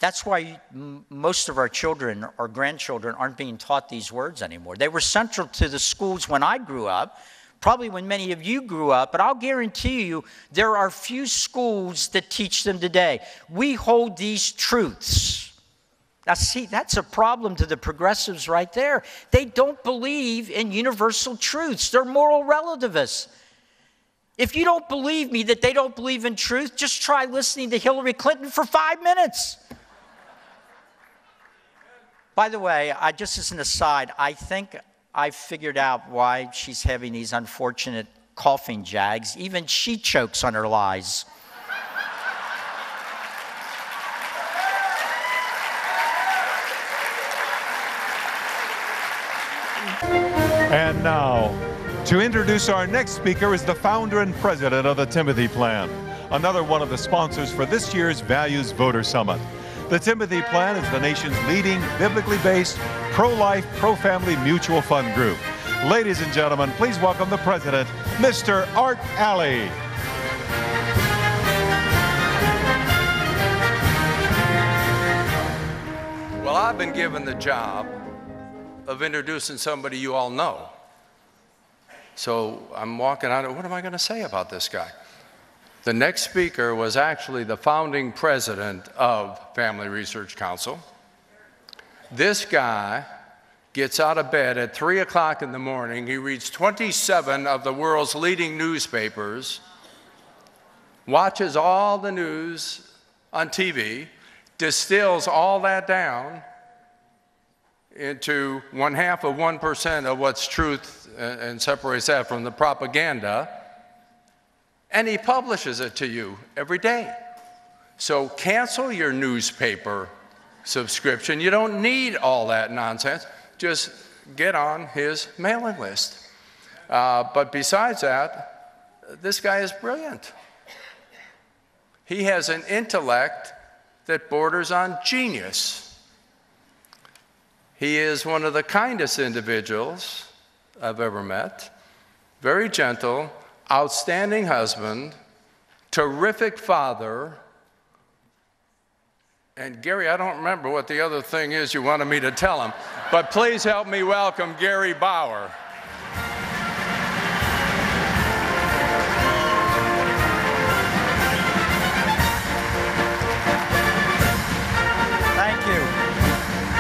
That's why most of our children or grandchildren aren't being taught these words anymore. They were central to the schools when I grew up, probably when many of you grew up, but I'll guarantee you there are few schools that teach them today. We hold these truths. Now see, that's a problem to the progressives right there. They don't believe in universal truths. They're moral relativists. If you don't believe me that they don't believe in truth, just try listening to Hillary Clinton for 5 minutes. By the way, just as an aside, I think I figured out why she's having these unfortunate coughing jags. Even she chokes on her lies. And now, to introduce our next speaker is the founder and president of the Timothy Plan, another one of the sponsors for this year's Values Voter Summit. The Timothy Plan is the nation's leading biblically based, pro-life, pro-family mutual fund group. Ladies and gentlemen, please welcome the president, Mr. Art Alley. Well, I've been given the job of introducing somebody you all know. So I'm walking out, what am I going to say about this guy? The next speaker was actually the founding president of Family Research Council. This guy gets out of bed at 3 o'clock in the morning. He reads 27 of the world's leading newspapers, watches all the news on TV, distills all that down into 0.5% of what's truth and separates that from the propaganda. And he publishes it to you every day. So cancel your newspaper subscription. You don't need all that nonsense. Just get on his mailing list. But besides that, this guy is brilliant. He has an intellect that borders on genius. He is one of the kindest individuals I've ever met. Very gentle, outstanding husband, terrific father, and Gary, I don't remember what the other thing is you wanted me to tell him, but please help me welcome Gary Bauer. Thank you.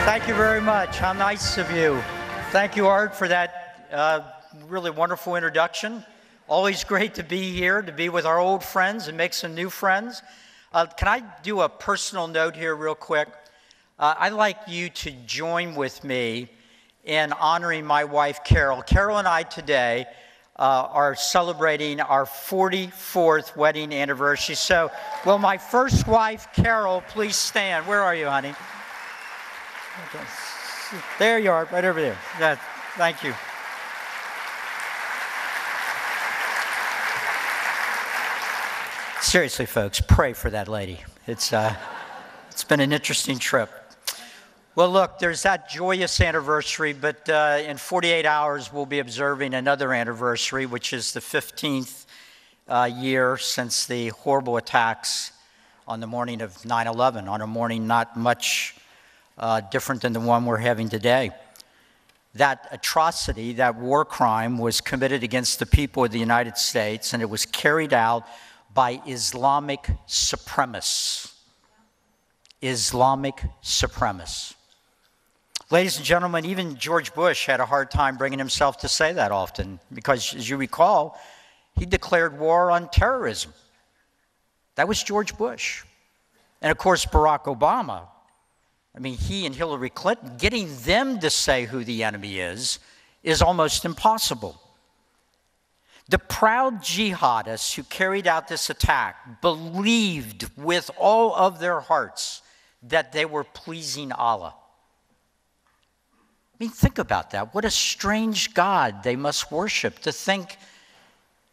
Thank you very much. How nice of you. Thank you, Art, for that really wonderful introduction. Always great to be here, to be with our old friends and make some new friends. Can I do a personal note here real quick? I'd like you to join with me in honoring my wife, Carol. Carol and I today are celebrating our 44th wedding anniversary. So will my first wife, Carol, please stand? Where are you, honey? Okay. There you are, right over there. Yeah, thank you. Seriously, folks, pray for that lady. It's been an interesting trip. Well, look, there's that joyous anniversary, but in 48 hours, we'll be observing another anniversary, which is the 15th year since the horrible attacks on the morning of 9/11, on a morning not much different than the one we're having today. That atrocity, that war crime, was committed against the people of the United States, and it was carried out by Islamic supremacists. Islamic supremacists. Ladies and gentlemen, even George Bush had a hard time bringing himself to say that often because, as you recall, he declared war on terrorism. That was George Bush. And of course, Barack Obama. I mean, he and Hillary Clinton, getting them to say who the enemy is almost impossible. The proud jihadists who carried out this attack believed with all of their hearts that they were pleasing Allah. I mean, think about that. What a strange God they must worship, to think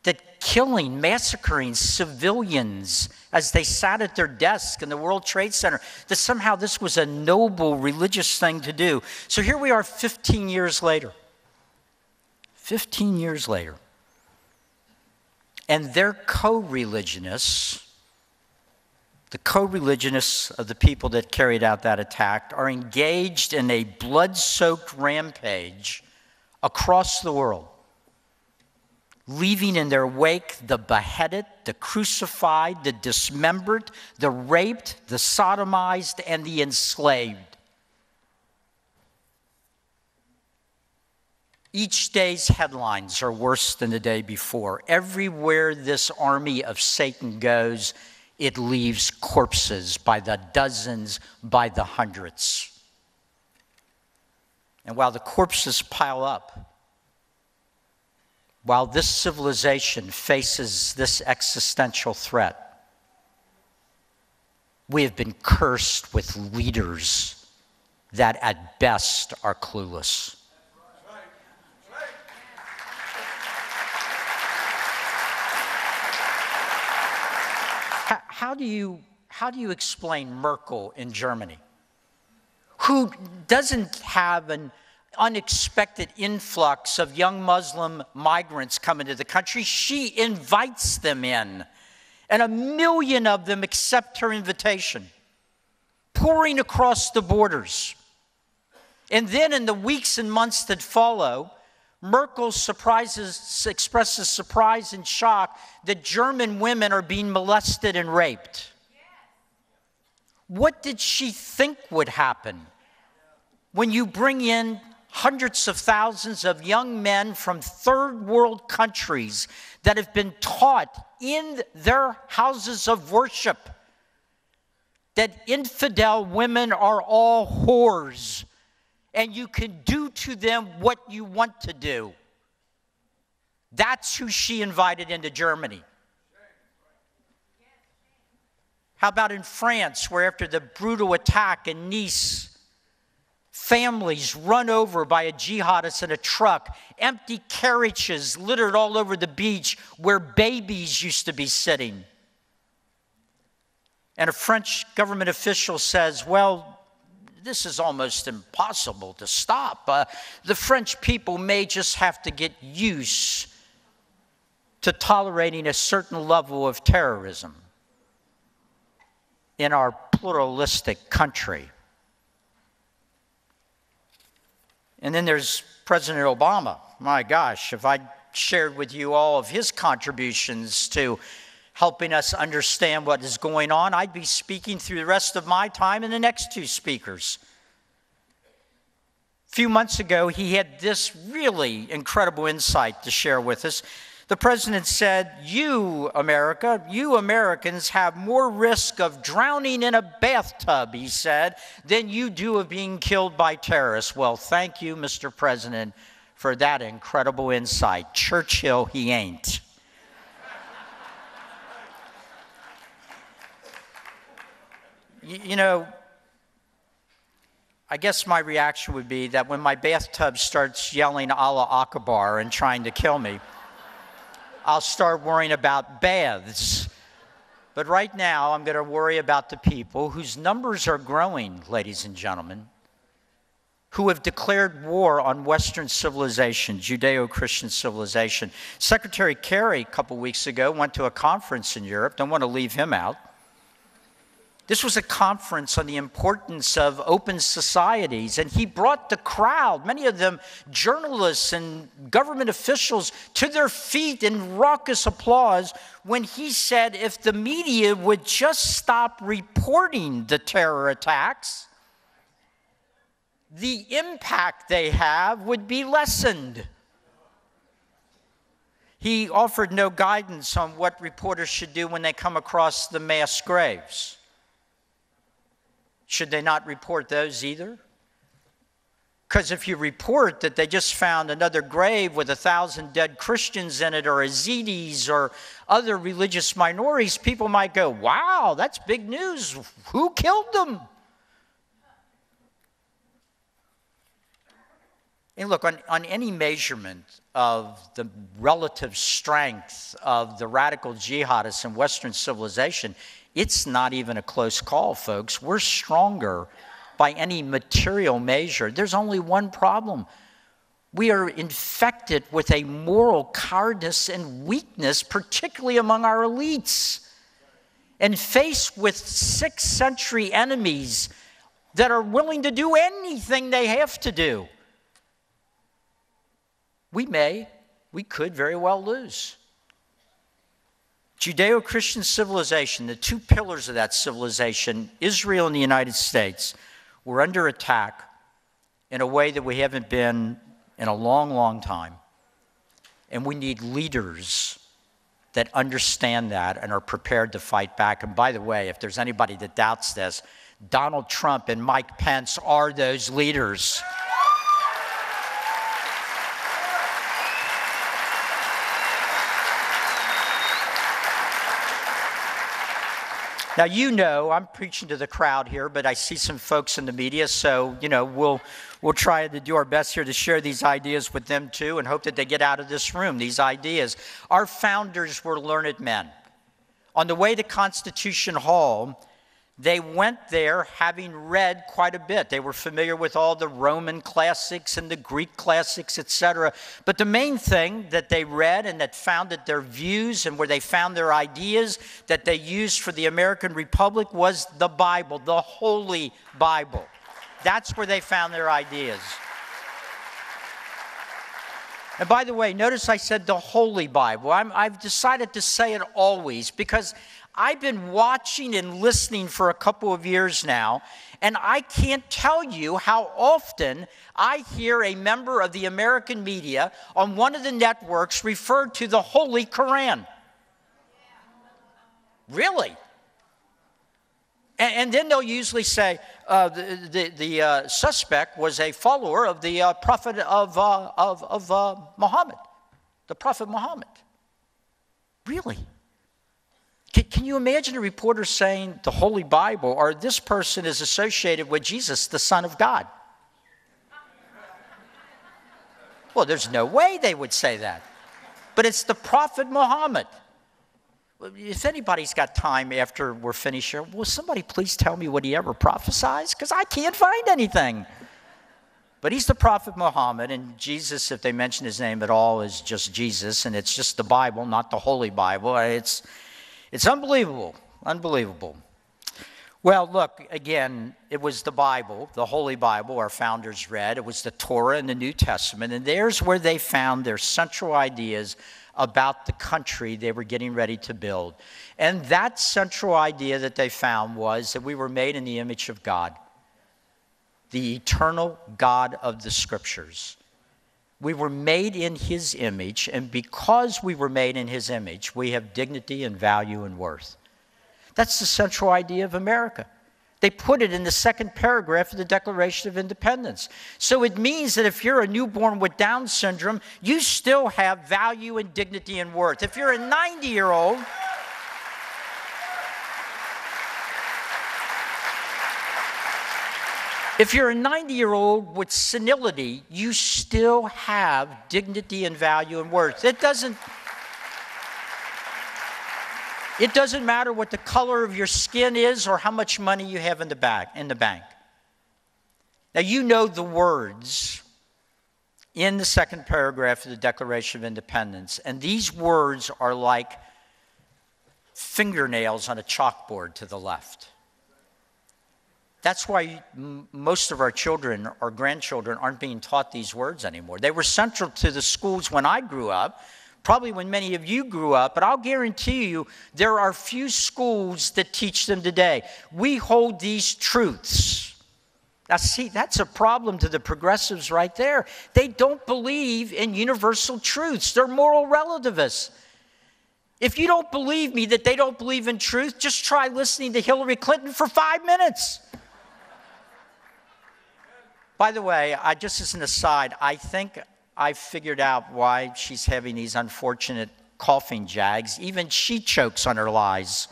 that killing, massacring civilians as they sat at their desk in the World Trade Center, that somehow this was a noble religious thing to do. So here we are 15 years later. 15 years later. And their co-religionists the co-religionists of the people that carried out that attack are engaged in a blood-soaked rampage across the world, leaving in their wake the beheaded, the crucified, the dismembered, the raped, the sodomized, and the enslaved. Each day's headlines are worse than the day before. Everywhere this army of Satan goes, it leaves corpses by the dozens, by the hundreds. And while the corpses pile up, while this civilization faces this existential threat, we have been cursed with leaders that at best are clueless. How do you explain Merkel in Germany, who doesn't have an unexpected influx of young Muslim migrants coming to the country? She invites them in, and 1 million of them accept her invitation, pouring across the borders. And then in the weeks and months that follow, Merkel expresses surprise and shock that German women are being molested and raped. What did she think would happen when you bring in hundreds of thousands of young men from third world countries that have been taught in their houses of worship that infidel women are all whores, and you can do to them what you want to do? That's who she invited into Germany. How about in France, where after the brutal attack in Nice, families run over by a jihadist in a truck, empty carriages littered all over the beach where babies used to be sitting. And a French government official says, well, this is almost impossible to stop. The French people may just have to get used to tolerating a certain level of terrorism in our pluralistic country. And then there's President Obama. My gosh, if I shared with you all of his contributions to helping us understand what is going on, I'd be speaking through the rest of my time and the next two speakers. A few months ago, he had this really incredible insight to share with us. The president said, you, America, you Americans have more risk of drowning in a bathtub, he said, than you do of being killed by terrorists. Well, thank you, Mr. President, for that incredible insight. Churchill, he ain't. You know, I guess my reaction would be that when my bathtub starts yelling Allah Akbar and trying to kill me, I'll start worrying about baths. But right now, I'm going to worry about the people whose numbers are growing, ladies and gentlemen, who have declared war on Western civilization, JudeoChristian civilization. Secretary Kerry, a couple weeks ago, went to a conference in Europe. Don't want to leave him out. This was a conference on the importance of open societies, and he brought the crowd, many of them journalists and government officials, to their feet in raucous applause when he said if the media would just stop reporting the terror attacks, the impact they have would be lessened. He offered no guidance on what reporters should do when they come across the mass graves. Should they not report those either? Because if you report that they just found another grave with 1,000 dead Christians in it, or Yazidis, or other religious minorities, people might go, wow, that's big news. Who killed them? And look, on any measurement of the relative strength of the radical jihadists in Western civilization, it's not even a close call, folks. We're stronger by any material measure. There's only one problem. We are infected with a moral cowardice and weakness, particularly among our elites. and faced with 6th century enemies that are willing to do anything they have to do, we could very well lose. Judeo-Christian civilization, the two pillars of that civilization, Israel and the United States, were under attack in a way that we haven't been in a long, long time. And we need leaders that understand that and are prepared to fight back. And by the way, if there's anybody that doubts this, Donald Trump and Mike Pence are those leaders. Now, you know, I'm preaching to the crowd here, but I see some folks in the media, so, you know, we'll try to do our best here to share these ideas with them too and hope that they get out of this room, these ideas. Our founders were learned men. On the way to Constitution Hall, they went there having read quite a bit. They were familiar with all the Roman classics and the Greek classics, etc. But the main thing that they read and that founded their views and where they found their ideas that they used for the American Republic was the Bible, the Holy Bible. That's where they found their ideas. And by the way, notice I said the Holy Bible. I've decided to say it always because I've been watching and listening for a couple of years now, and I can't tell you how often I hear a member of the American media on one of the networks refer to the Holy Quran. Really? And then they'll usually say the suspect was a follower of the prophet of Muhammad, the prophet Muhammad. Really? Can you imagine a reporter saying the Holy Bible, or this person is associated with Jesus, the Son of God? Well, there's no way they would say that. But it's the prophet Muhammad. If anybody's got time after we're finished here, will somebody please tell me what he ever prophesied? Because I can't find anything. But he's the prophet Muhammad, and Jesus, if they mention his name at all, is just Jesus, and it's just the Bible, not the Holy Bible. It's unbelievable, unbelievable. Well, look, again, it was the Bible, the Holy Bible our founders read. It was the Torah and the New Testament, and there's where they found their central ideas about the country they were getting ready to build. And that central idea that they found was that we were made in the image of God, the eternal God of the Scriptures. We were made in his image, and because we were made in his image, we have dignity and value and worth. That's the central idea of America. They put it in the second paragraph of the Declaration of Independence. So it means that if you're a newborn with Down syndrome, you still have value and dignity and worth. If you're a 90-year-old, with senility, you still have dignity and value and worth. It doesn't matter what the color of your skin is or how much money you have in the bank. Now, you know the words in the second paragraph of the Declaration of Independence, and these words are like fingernails on a chalkboard to the left. That's why most of our children or grandchildren aren't being taught these words anymore. They were central to the schools when I grew up, probably when many of you grew up, but I'll guarantee you there are few schools that teach them today. We hold these truths. Now see, that's a problem to the progressives right there. They don't believe in universal truths. They're moral relativists. If you don't believe me that they don't believe in truth, just try listening to Hillary Clinton for 5 minutes. By the way, just as an aside, I think I figured out why she's having these unfortunate coughing jags. Even she chokes on her lies.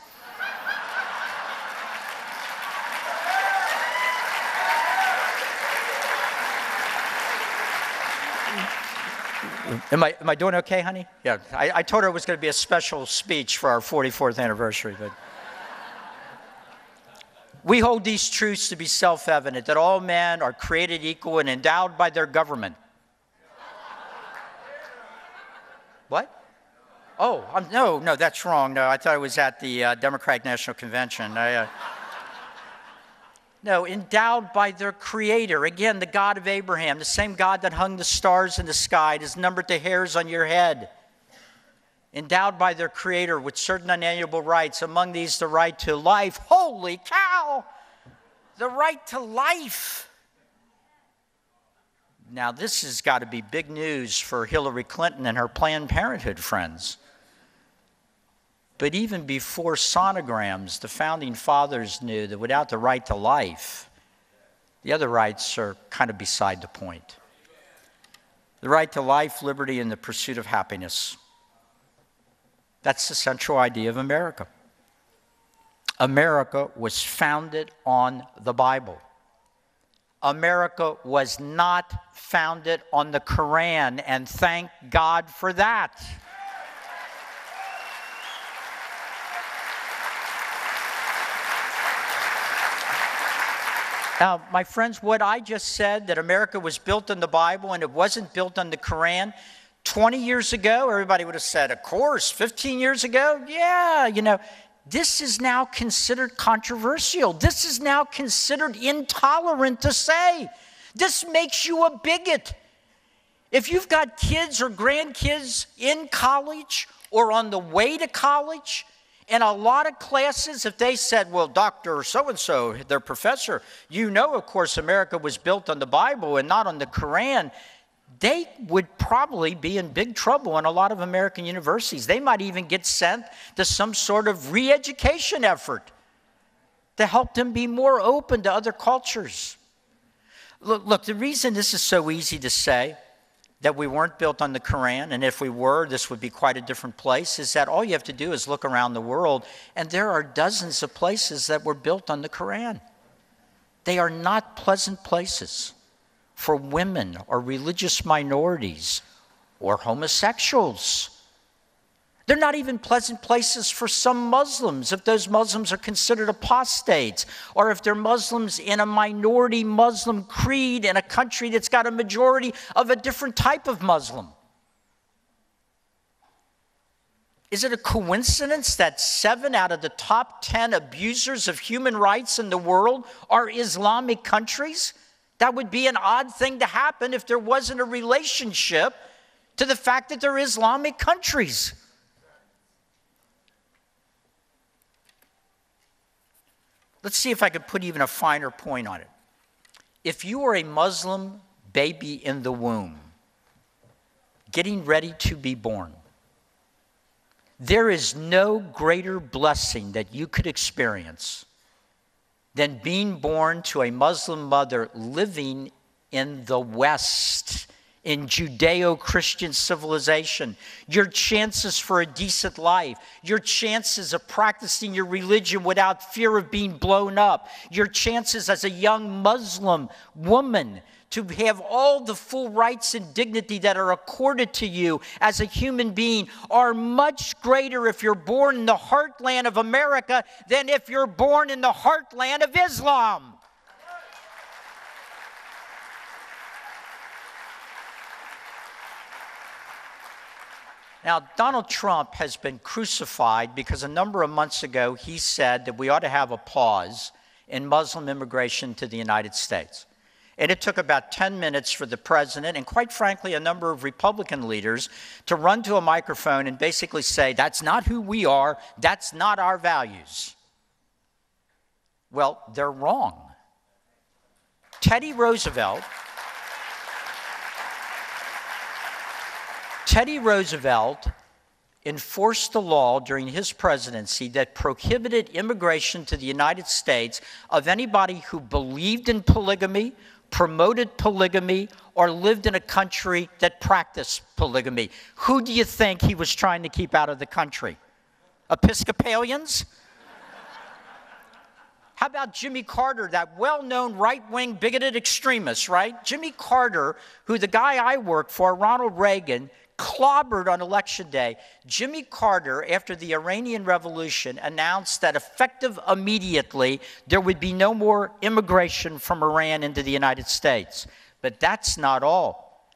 Am I doing okay, honey? Yeah, I told her it was going to be a special speech for our 44th anniversary. But we hold these truths to be self-evident, that all men are created equal and endowed by their government. What? Oh, no, that's wrong. No, I thought it was at the Democratic National Convention. No, endowed by their Creator. Again, the God of Abraham, the same God that hung the stars in the sky, and has numbered the hairs on your head. Endowed by their Creator with certain unalienable rights, among these the right to life. Holy cow! The right to life. Now, this has got to be big news for Hillary Clinton and her Planned Parenthood friends. But even before sonograms, the founding fathers knew that without the right to life, the other rights are kind of beside the point. The right to life, liberty, and the pursuit of happiness. That's the central idea of America. America was founded on the Bible. America was not founded on the Quran, and thank God for that. Now, my friends, what I just said, that America was built on the Bible and it wasn't built on the Quran, 20 years ago, everybody would have said, of course. 15 years ago, yeah, this is now considered controversial. This is now considered intolerant to say. This makes you a bigot. If you've got kids or grandkids in college or on the way to college, in a lot of classes, if they said, well, Dr. So-and-so, their professor, of course, America was built on the Bible and not on the Quran, they would probably be in big trouble in a lot of American universities. They might even get sent to some sort of re-education effort to help them be more open to other cultures. Look, the reason this is so easy to say, that we weren't built on the Quran, and if we were, this would be quite a different place, is that all you have to do is look around the world, and there are dozens of places that were built on the Quran. They are not pleasant places for women or religious minorities or homosexuals. They're not even pleasant places for some Muslims, if those Muslims are considered apostates, or if they're Muslims in a minority Muslim creed in a country that's got a majority of a different type of Muslim. Is it a coincidence that 7 out of the top 10 abusers of human rights in the world are Islamic countries? That would be an odd thing to happen if there wasn't a relationship to the fact that they're Islamic countries. Let's see if I could put even a finer point on it. If you are a Muslim baby in the womb, getting ready to be born, there is no greater blessing that you could experience than being born to a Muslim mother living in the West, in JudeoChristian civilization. Your chances for a decent life, your chances of practicing your religion without fear of being blown up, your chances as a young Muslim woman to have all the full rights and dignity that are accorded to you as a human being are much greater if you're born in the heartland of America than if you're born in the heartland of Islam. Now, Donald Trump has been crucified because a number of months ago he said that we ought to have a pause in Muslim immigration to the United States. And it took about 10 minutes for the president and, quite frankly, a number of Republican leaders to run to a microphone and basically say, that's not who we are, that's not our values. Well, they're wrong. Teddy Roosevelt enforced a law during his presidency that prohibited immigration to the United States of anybody who believed in polygamy, promoted polygamy, or lived in a country that practiced polygamy. Who do you think he was trying to keep out of the country? Episcopalians? How about Jimmy Carter, that well-known right-wing bigoted extremist, right? Jimmy Carter, who the guy I worked for, Ronald Reagan, clobbered on election day. Jimmy Carter, after the Iranian Revolution, announced that effective immediately, there would be no more immigration from Iran into the United States. But that's not all.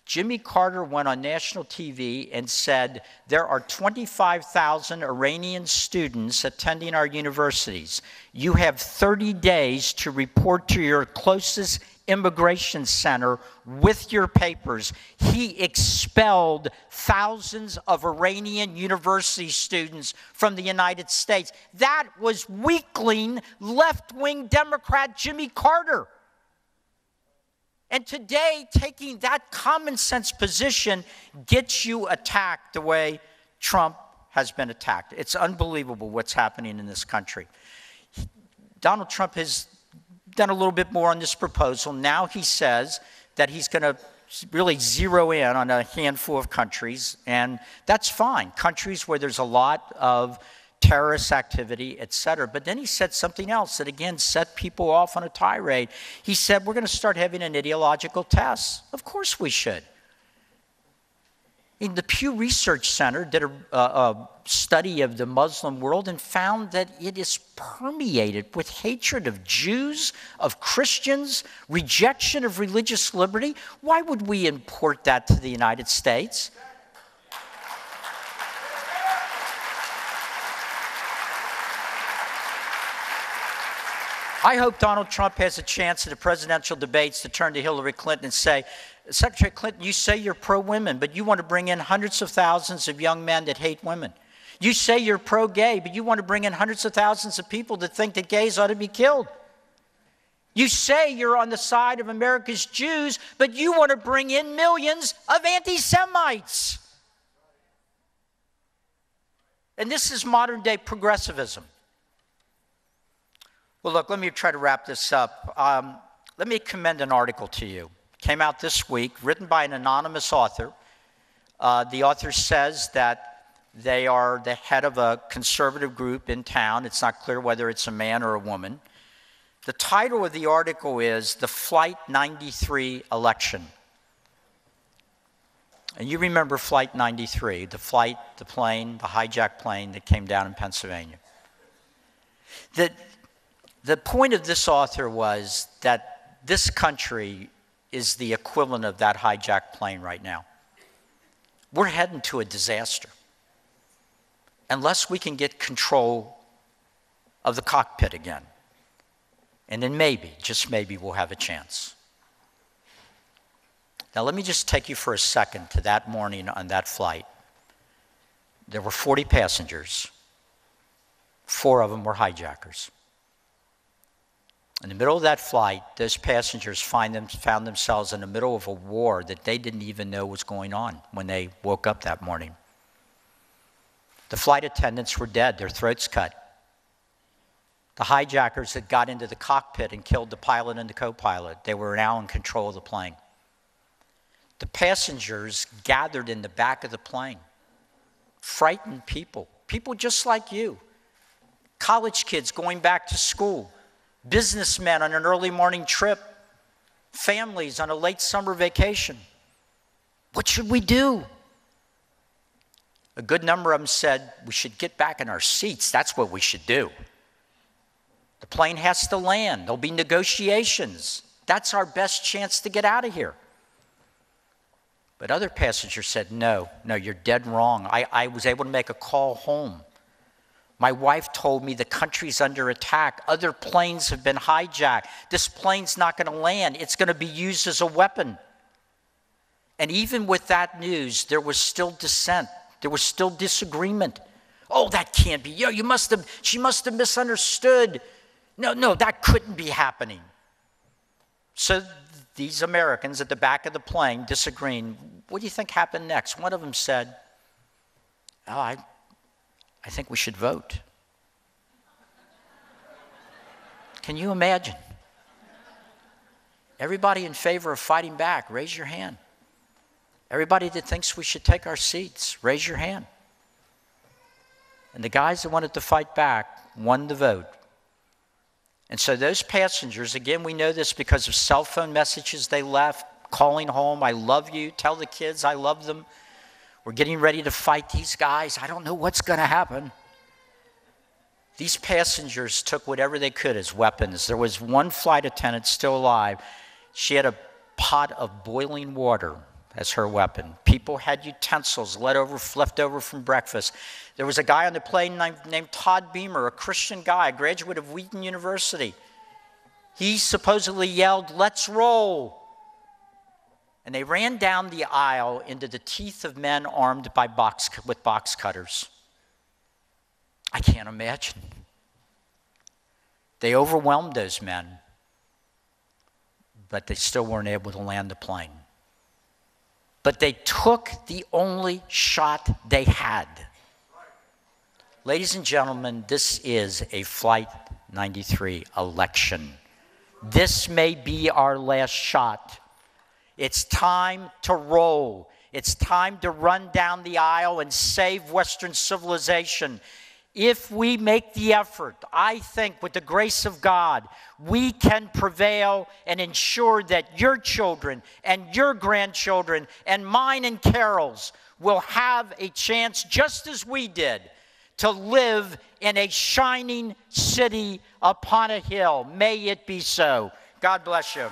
Jimmy Carter went on national TV and said, there are 25,000 Iranian students attending our universities. You have 30 days to report to your closest immigration center with your papers. He expelled thousands of Iranian university students from the United States. That was weakling, left-wing Democrat Jimmy Carter. And today, taking that common sense position gets you attacked the way Trump has been attacked. It's unbelievable what's happening in this country. Donald Trump has done a little bit more on this proposal. Now he says that he's going to really zero in on a handful of countries, and that's fine. Countries where there's a lot of terrorist activity, etc. But then he said something else that, again, set people off on a tirade. He said, we're going to start having an ideological test. Of course we should. The Pew Research Center did a study of the Muslim world and found that it is permeated with hatred of Jews, of Christians, rejection of religious liberty. Why would we import that to the United States? I hope Donald Trump has a chance in the presidential debates to turn to Hillary Clinton and say, Secretary Clinton, you say you're pro-women, but you want to bring in hundreds of thousands of young men that hate women. You say you're pro-gay, but you want to bring in hundreds of thousands of people that think that gays ought to be killed. You say you're on the side of America's Jews, but you want to bring in millions of anti-Semites. And this is modern-day progressivism. Well, look, let me try to wrap this up. Let me commend an article to you. It came out this week, written by an anonymous author. The author says that they are the head of a conservative group in town. It's not clear whether it's a man or a woman. The title of the article is The Flight 93 Election. And you remember Flight 93, the plane, the hijacked plane that came down in Pennsylvania. The point of this author was that this country is the equivalent of that hijacked plane right now. We're heading to a disaster unless we can get control of the cockpit again. And then maybe, just maybe, we'll have a chance. Now let me just take you for a second to that morning on that flight. There were 40 passengers. 4 of them were hijackers. In the middle of that flight, those passengers found themselves in the middle of a war that they didn't even know was going on when they woke up that morning. The flight attendants were dead, their throats cut. The hijackers had got into the cockpit and killed the pilot and the co-pilot. They were now in control of the plane. The passengers gathered in the back of the plane. Frightened people, people just like you. College kids going back to school. Businessmen on an early morning trip, families on a late summer vacation. What should we do? A good number of them said, we should get back in our seats. That's what we should do. The plane has to land. There'll be negotiations. That's our best chance to get out of here. But other passengers said, no, you're dead wrong. I was able to make a call home. My wife told me the country's under attack. Other planes have been hijacked. This plane's not going to land. It's going to be used as a weapon. And even with that news, there was still dissent. There was still disagreement. Oh, that can't be. She must have misunderstood. No, that couldn't be happening. So these Americans at the back of the plane disagreeing. What do you think happened next? One of them said, I think we should vote. Can you imagine? Everybody in favor of fighting back, raise your hand. Everybody that thinks we should take our seats, raise your hand. And the guys that wanted to fight back won the vote. And so those passengers, again, we know this because of cell phone messages they left, calling home, I love you, tell the kids I love them. We're getting ready to fight these guys. I don't know what's going to happen. These passengers took whatever they could as weapons. There was one flight attendant still alive. She had a pot of boiling water, as her weapon. People had utensils left over from breakfast. There was a guy on the plane named Todd Beamer, a Christian guy, a graduate of Wheaton University. He supposedly yelled, "Let's roll." And they ran down the aisle into the teeth of men armed with box cutters. I can't imagine. They overwhelmed those men, but they still weren't able to land the plane. But they took the only shot they had. Ladies and gentlemen, this is a Flight 93 election. This may be our last shot. It's time to roll. It's time to run down the aisle and save Western civilization. If we make the effort, I think with the grace of God, we can prevail and ensure that your children and your grandchildren and mine and Carol's will have a chance, just as we did, to live in a shining city upon a hill. May it be so. God bless you.